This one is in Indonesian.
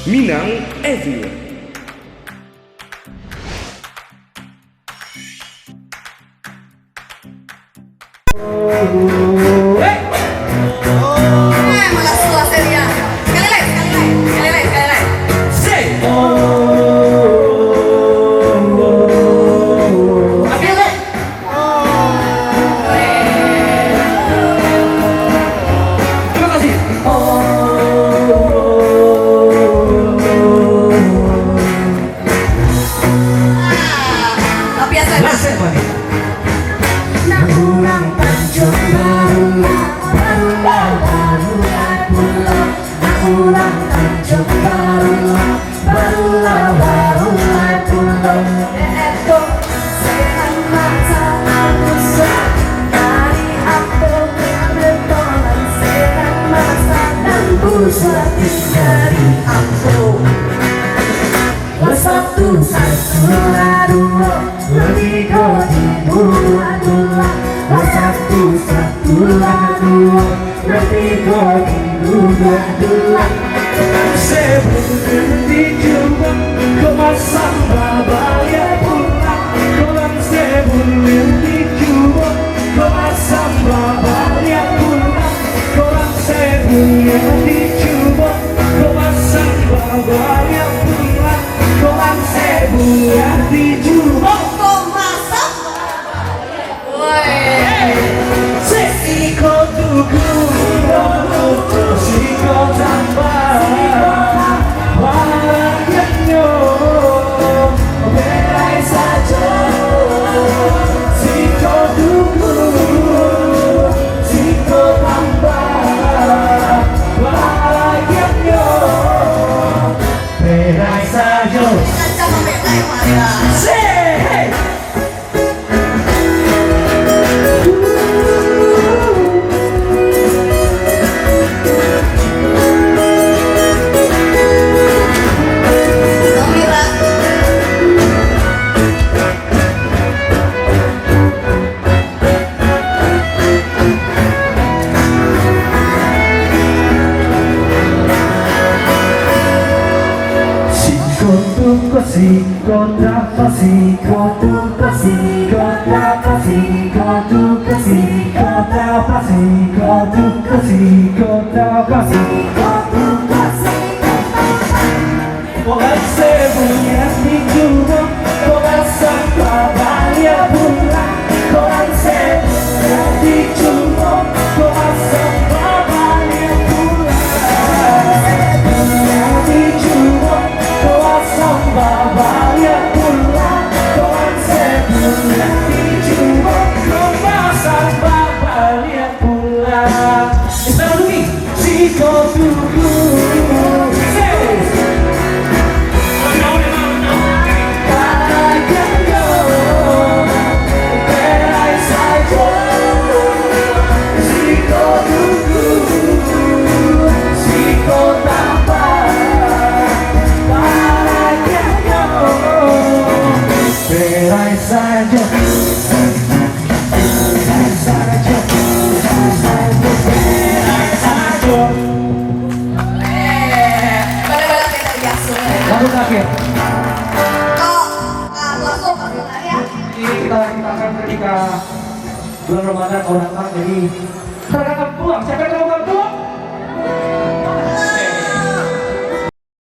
Minang Evil. Malah setelah serial. Sekali lagi. Say terima kasih. Tapi ya saya. Nasib mani. Pulang Tanjung Barulah pulang Tanjung Barulah pulang Eto sehat mata aku dari aku bertolan sehat masa dan pusat dari aku satu dua lebih dua satu dua lebih dua Sebelum dicoba kemasan babaya pulang kolam sebelum dicoba kemasan babaya pulang kolam sebelum dicoba kemasan babaya pulang kolam sebelum dicoba masak Siko tuku Siko tambah Wayangnya berai saja Siko tuku Siko tambah Wayangnya berai saja Say Ini kita akan ketika bulan Ramadan kalau datang, jadi kita akan pulang. Siapa